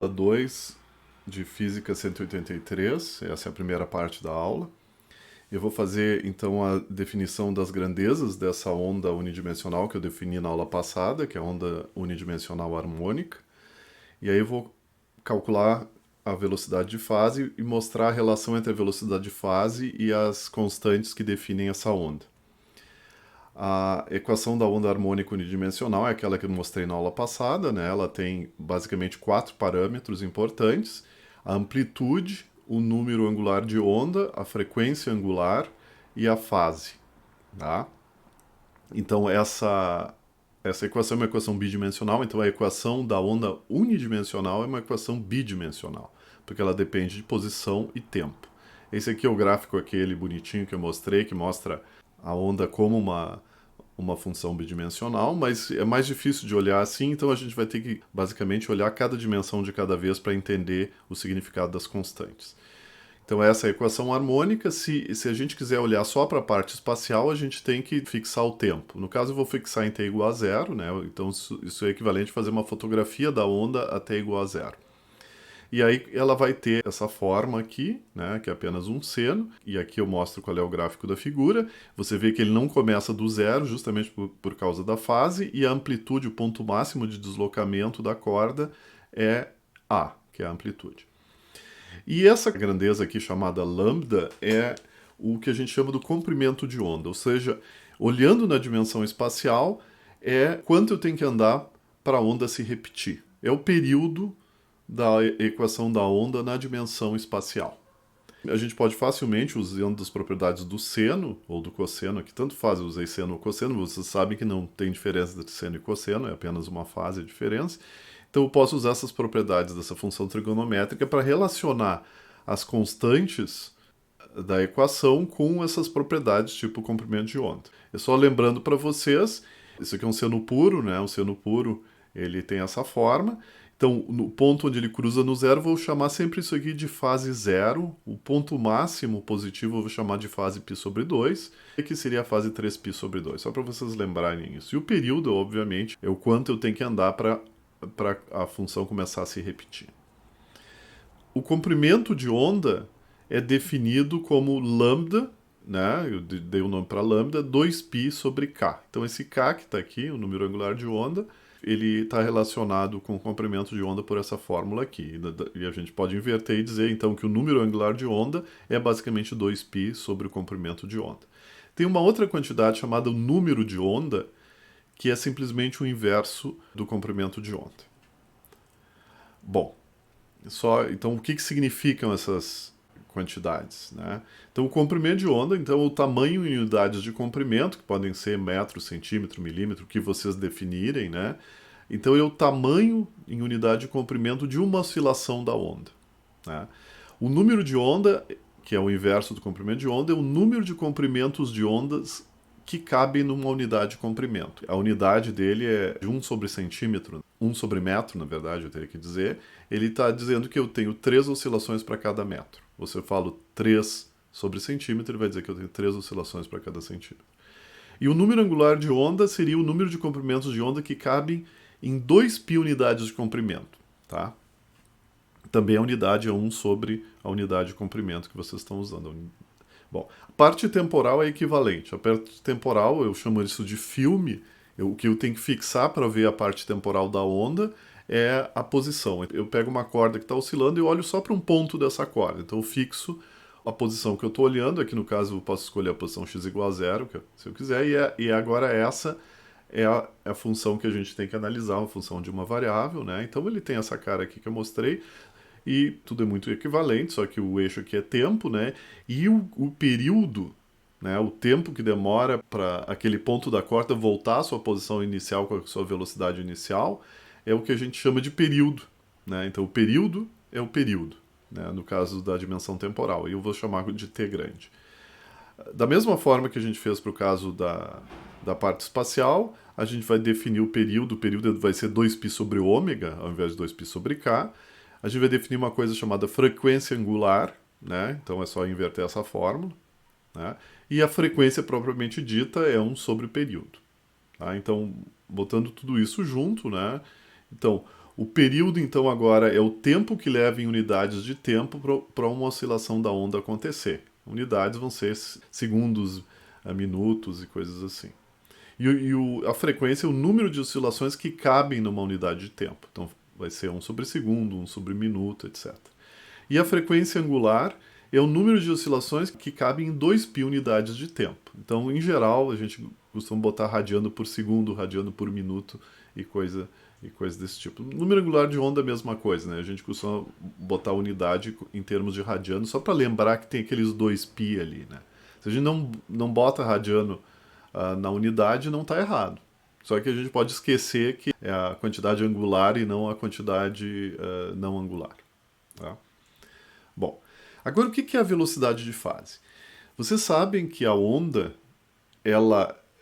2 de Física 183, essa é a primeira parte da aula. Eu vou fazer então a definição das grandezas dessa onda unidimensional que eu defini na aula passada, que é a onda unidimensional harmônica. E aí eu vou calcular a velocidade de fase e mostrar a relação entre a velocidade de fase e as constantes que definem essa onda. A equação da onda harmônica unidimensional é aquela que eu mostrei na aula passada, né? Ela tem basicamente 4 parâmetros importantes: a amplitude, o número angular de onda, a frequência angular e a fase. Tá? Então essa equação é uma equação bidimensional, então a equação da onda unidimensional é uma equação bidimensional, porque ela depende de posição e tempo. Esse aqui é o gráfico aquele bonitinho que eu mostrei, que mostra a onda como uma função bidimensional, mas é mais difícil de olhar assim, então a gente vai ter que basicamente olhar cada dimensão de cada vez para entender o significado das constantes. Então essa é a equação harmônica. Se a gente quiser olhar só para a parte espacial, a gente tem que fixar o tempo. No caso, eu vou fixar em t igual a zero, né? Então isso é equivalente a fazer uma fotografia da onda a t igual a zero. E aí ela vai ter essa forma aqui, né, que é apenas um seno, e aqui eu mostro qual é o gráfico da figura. Você vê que ele não começa do zero, justamente por causa da fase, e a amplitude, o ponto máximo de deslocamento da corda é A, que é a amplitude. E essa grandeza aqui chamada lambda é o que a gente chama do comprimento de onda, ou seja, olhando na dimensão espacial, é quanto eu tenho que andar para a onda se repetir. É o período da equação da onda na dimensão espacial. A gente pode facilmente, usando as propriedades do seno ou do cosseno, que tanto faz, eu usei seno ou cosseno, vocês sabem que não tem diferença entre seno e cosseno, é apenas uma fase a diferença. Então eu posso usar essas propriedades dessa função trigonométrica para relacionar as constantes da equação com essas propriedades tipo comprimento de onda. É só lembrando para vocês, isso aqui é um seno puro, né? Um seno puro ele tem essa forma. Então, no ponto onde ele cruza no zero, vou chamar sempre isso aqui de fase zero. O ponto máximo positivo eu vou chamar de fase π sobre 2, que seria a fase 3π sobre 2, só para vocês lembrarem isso. E o período, obviamente, é o quanto eu tenho que andar para a função começar a se repetir. O comprimento de onda é definido como lambda, né? Eu dei o nome para lambda, 2π sobre k. Então esse k que está aqui, o número angular de onda, ele está relacionado com o comprimento de onda por essa fórmula aqui. E a gente pode inverter e dizer então que o número angular de onda é basicamente 2π sobre o comprimento de onda. Tem uma outra quantidade chamada número de onda, que é simplesmente o inverso do comprimento de onda. Bom, então o que significam essas quantidades, né? Então o comprimento de onda, então o tamanho em unidades de comprimento, que podem ser metro, centímetro, milímetro, o que vocês definirem, né? Então é o tamanho em unidade de comprimento de uma oscilação da onda, né? O número de onda, que é o inverso do comprimento de onda, é o número de comprimentos de ondas que cabem numa unidade de comprimento. A unidade dele é de 1 sobre centímetro, 1 sobre metro, na verdade, eu teria que dizer. Ele está dizendo que eu tenho 3 oscilações para cada metro. Você eu falo 3 sobre centímetro, ele vai dizer que eu tenho 3 oscilações para cada centímetro. E o número angular de onda seria o número de comprimentos de onda que cabem em 2π unidades de comprimento, tá? Também a unidade é 1 sobre a unidade de comprimento que vocês estão usando. Bom, a parte temporal é equivalente. A parte temporal, eu chamo isso de filme. O que eu tenho que fixar para ver a parte temporal da onda é a posição. Eu pego uma corda que está oscilando e olho só para um ponto dessa corda. Então eu fixo a posição que eu estou olhando. Aqui no caso eu posso escolher a posição x igual a zero, se eu quiser. E agora essa é a função que a gente tem que analisar, uma função de uma variável, né? Então ele tem essa cara aqui que eu mostrei. E tudo é muito equivalente, só que o eixo aqui é tempo, né? E o período, né? O tempo que demora para aquele ponto da corda voltar à sua posição inicial com a sua velocidade inicial é o que a gente chama de período, né? Então o período é o período, né? No caso da dimensão temporal, e eu vou chamar de t grande. Da mesma forma que a gente fez para o caso da parte espacial, a gente vai definir o período vai ser 2π sobre ômega, ao invés de 2π sobre k. A gente vai definir uma coisa chamada frequência angular, né? Então é só inverter essa fórmula, né? E a frequência propriamente dita é 1 sobre o período. Tá? Então, botando tudo isso junto, né? Então, O período, então, agora é o tempo que leva em unidades de tempo para uma oscilação da onda acontecer. Unidades vão ser segundos, minutos e coisas assim. A frequência é o número de oscilações que cabem numa unidade de tempo. Então, vai ser 1/segundo, 1/minuto, etc. E a frequência angular é o número de oscilações que cabem em 2π unidades de tempo. Então, em geral, a gente costuma botar radiano por segundo, radiano por minuto e coisa desse tipo. O número angular de onda é a mesma coisa, né? A gente costuma botar unidade em termos de radiano, só para lembrar que tem aqueles 2π ali, né? Se a gente não bota radiano na unidade, não está errado. Só que a gente pode esquecer que é a quantidade angular e não a quantidade não angular. Tá? Bom, agora o que é a velocidade de fase? Vocês sabem que a onda,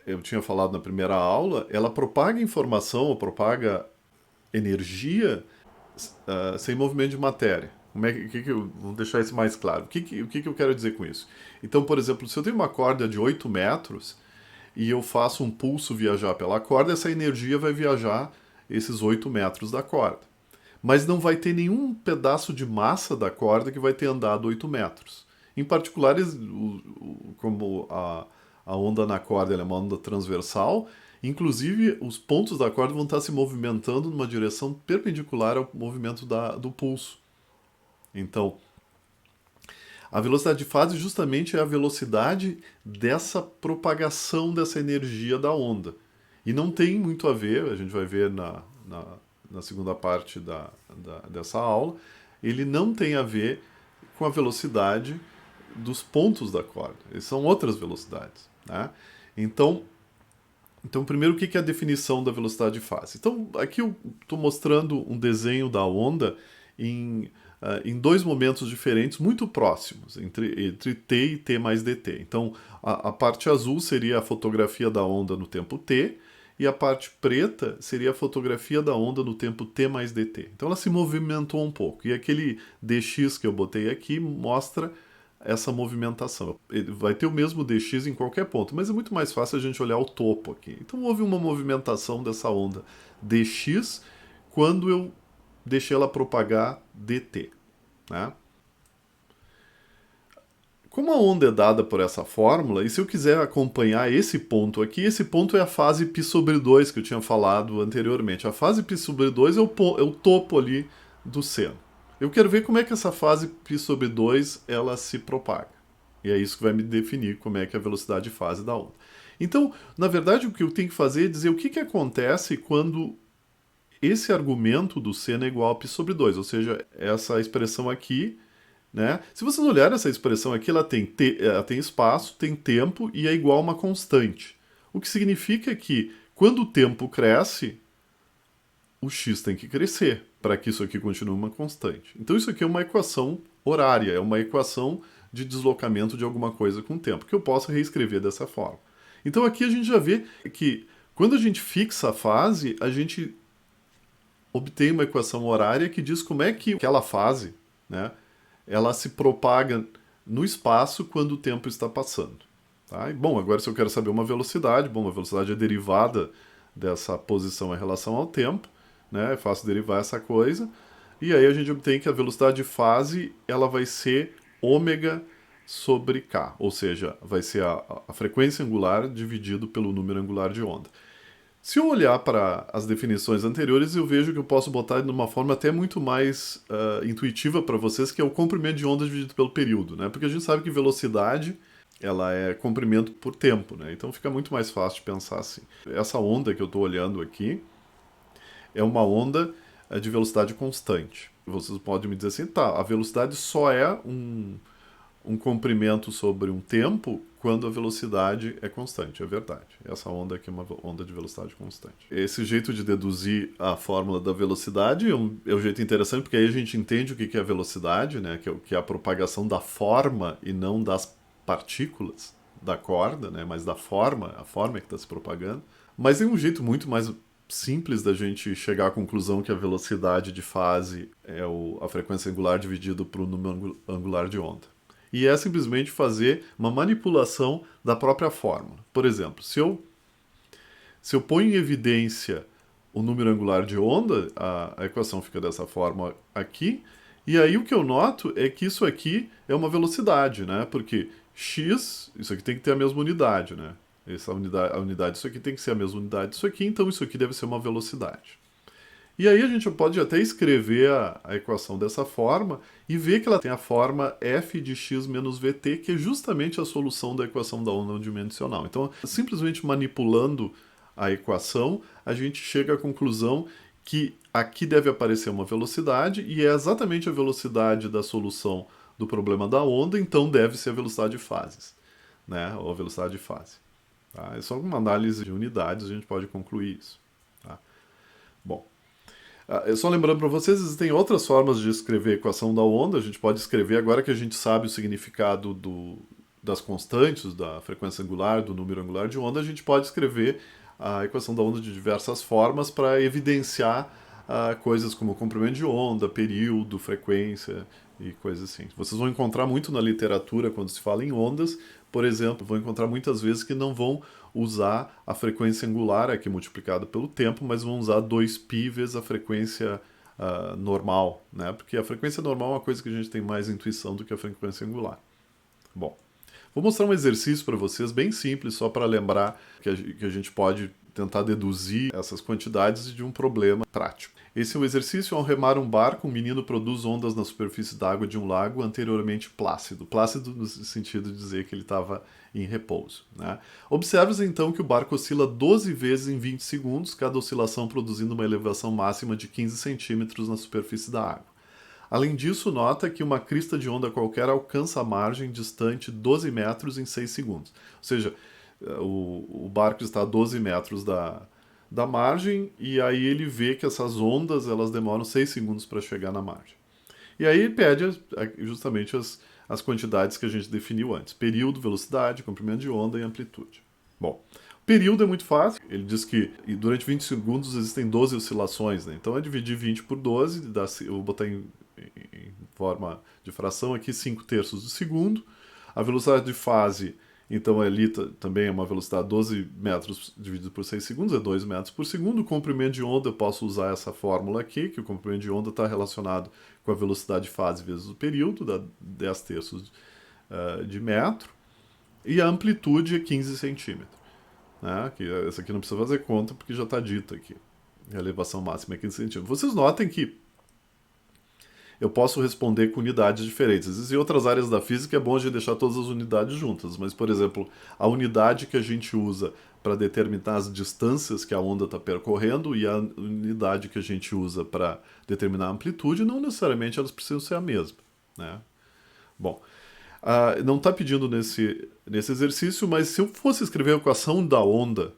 eu tinha falado na primeira aula, ela propaga informação ou propaga energia sem movimento de matéria. Vamos deixar isso mais claro. O que eu quero dizer com isso? Então, por exemplo, se eu tenho uma corda de 8 metros e eu faço um pulso viajar pela corda, essa energia vai viajar esses 8 metros da corda. Mas não vai ter nenhum pedaço de massa da corda que vai ter andado 8 metros. Em particular, como a onda na corda é uma onda transversal, inclusive os pontos da corda vão estar se movimentando numa direção perpendicular ao movimento do pulso. Então, a velocidade de fase justamente é a velocidade dessa propagação dessa energia da onda. E não tem muito a ver, a gente vai ver na segunda parte dessa aula, ele não tem a ver com a velocidade dos pontos da corda. Eles são outras velocidades. Né? Então, primeiro, o que é a definição da velocidade de fase? Então, aqui eu estou mostrando um desenho da onda em 2 momentos diferentes, muito próximos, entre t e t mais dt. Então, a parte azul seria a fotografia da onda no tempo t, e a parte preta seria a fotografia da onda no tempo t mais dt. Então, ela se movimentou um pouco. E aquele dx que eu botei aqui mostra essa movimentação. Ele vai ter o mesmo dx em qualquer ponto, mas é muito mais fácil a gente olhar o topo aqui. Então, houve uma movimentação dessa onda dx quando eu deixei ela propagar dt. Né? Como a onda é dada por essa fórmula, e se eu quiser acompanhar esse ponto aqui, esse ponto é a fase π/2 que eu tinha falado anteriormente. A fase π/2 é o topo ali do seno. Eu quero ver como é que essa fase π/2 ela se propaga. E é isso que vai me definir como é que é a velocidade de fase da onda. Então, na verdade, o que eu tenho que fazer é dizer o que acontece quando esse argumento do seno é igual a π/2, ou seja, essa expressão aqui, né? Se vocês olharem essa expressão aqui, ela tem espaço, tem tempo e é igual a uma constante. O que significa que quando o tempo cresce, o x tem que crescer para que isso aqui continue uma constante. Então isso aqui é uma equação horária, é uma equação de deslocamento de alguma coisa com o tempo, que eu posso reescrever dessa forma. Então aqui a gente já vê que quando a gente fixa a fase, a gente obtém uma equação horária que diz como é que aquela fase, né, ela se propaga no espaço quando o tempo está passando. Tá? E, bom, agora se eu quero saber uma velocidade, a velocidade é derivada dessa posição em relação ao tempo, né, é fácil derivar essa coisa, e aí a gente obtém que a velocidade de fase ela vai ser ômega sobre k, ou seja, vai ser a frequência angular dividido pelo número angular de onda. Se eu olhar para as definições anteriores, eu vejo que eu posso botar de uma forma até muito mais intuitiva para vocês, que é o comprimento de onda dividido pelo período, né? Porque a gente sabe que velocidade ela é comprimento por tempo, né? Então fica muito mais fácil de pensar assim. Essa onda que eu estou olhando aqui é uma onda de velocidade constante. Vocês podem me dizer assim, tá, a velocidade só é um comprimento sobre um tempo quando a velocidade é constante, é verdade. Essa onda aqui é uma onda de velocidade constante. Esse jeito de deduzir a fórmula da velocidade é um jeito interessante, porque aí a gente entende o que é a velocidade, né? Que é a propagação da forma e não das partículas da corda, né? Mas da forma, a forma é que está se propagando. Mas tem um jeito muito mais simples da gente chegar à conclusão que a velocidade de fase é a frequência angular dividido por número angular de onda. E é simplesmente fazer uma manipulação da própria fórmula. Por exemplo, se eu ponho em evidência o número angular de onda, a equação fica dessa forma aqui. E aí o que eu noto é que isso aqui é uma velocidade, né? Porque x, isso aqui tem que ter a mesma unidade, né? A unidade disso aqui tem que ser a mesma unidade disso aqui, então isso aqui deve ser uma velocidade. E aí a gente pode até escrever a equação dessa forma e ver que ela tem a forma f de x menos vt, que é justamente a solução da equação da onda unidimensional. Então, simplesmente manipulando a equação, a gente chega à conclusão que aqui deve aparecer uma velocidade e é exatamente a velocidade da solução do problema da onda, então deve ser a velocidade de fases, né? Ou a velocidade de fase. Tá? É só uma análise de unidades a gente pode concluir isso. Tá? Bom, só lembrando para vocês, existem outras formas de escrever a equação da onda. A gente pode escrever, agora que a gente sabe o significado das constantes, da frequência angular, do número angular de onda, a gente pode escrever a equação da onda de diversas formas para evidenciar coisas como comprimento de onda, período, frequência e coisas assim. Vocês vão encontrar muito na literatura quando se fala em ondas, por exemplo, vão encontrar muitas vezes que não vão usar a frequência angular aqui multiplicada pelo tempo, mas vão usar 2π vezes a frequência normal, né? Porque a frequência normal é uma coisa que a gente tem mais intuição do que a frequência angular. Bom, vou mostrar um exercício para vocês bem simples, só para lembrar que a gente pode tentar deduzir essas quantidades de um problema prático. Esse é um exercício. Ao remar um barco, um menino produz ondas na superfície d'água de um lago anteriormente plácido. Plácido no sentido de dizer que ele estava em repouso. Né? Observe então que o barco oscila 12 vezes em 20 segundos, cada oscilação produzindo uma elevação máxima de 15 centímetros na superfície da água. Além disso, nota que uma crista de onda qualquer alcança a margem distante 12 metros em 6 segundos. Ou seja, o barco está a 12 metros da margem e aí ele vê que essas ondas elas demoram 6 segundos para chegar na margem. E aí ele pede justamente as quantidades que a gente definiu antes. Período, velocidade, comprimento de onda e amplitude. Bom, período é muito fácil. Ele diz que durante 20 segundos existem 12 oscilações. Né? Então é dividir 20 por 12, eu vou botar em forma de fração aqui 5/3 de segundo. A velocidade de fase, então ali também é uma velocidade 12 metros dividido por 6 segundos, é 2 metros por segundo. O comprimento de onda, eu posso usar essa fórmula aqui, que o comprimento de onda está relacionado com a velocidade de fase vezes o período, dá 10/3 de metro. E a amplitude é 15 centímetros. Né? Essa aqui não precisa fazer conta, porque já está dito aqui. A elevação máxima é 15 centímetros. Vocês notem que eu posso responder com unidades diferentes. Existem outras áreas da física, é bom a gente deixar todas as unidades juntas, mas, por exemplo, a unidade que a gente usa para determinar as distâncias que a onda está percorrendo e a unidade que a gente usa para determinar a amplitude, não necessariamente elas precisam ser a mesma. Né? Bom, não está pedindo nesse exercício, mas se eu fosse escrever a equação da onda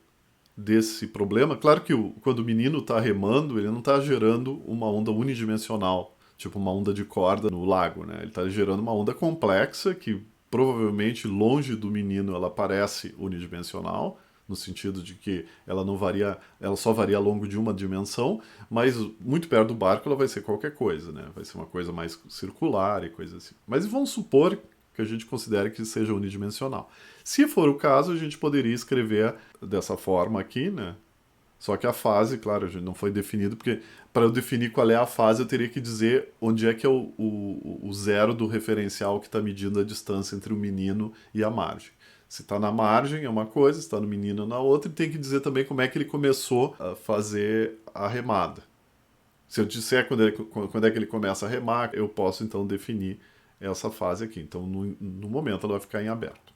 desse problema, claro que quando o menino está remando, ele não está gerando uma onda unidimensional, tipo uma onda de corda no lago, né? Ele está gerando uma onda complexa que provavelmente longe do menino ela parece unidimensional, no sentido de que ela não varia, ela só varia ao longo de uma dimensão, mas muito perto do barco ela vai ser qualquer coisa, né? Vai ser uma coisa mais circular e coisa assim. Mas vamos supor que a gente considere que seja unidimensional. Se for o caso, a gente poderia escrever dessa forma aqui, né? Só que a fase, claro, não foi definido, porque para eu definir qual é a fase, eu teria que dizer onde é que é o zero do referencial que está medindo a distância entre o menino e a margem. Se está na margem é uma coisa, se está no menino na outra, e tem que dizer também como é que ele começou a fazer a remada. Se eu disser quando é que ele começa a remar, eu posso então definir essa fase aqui. Então, no momento, ela vai ficar em aberto.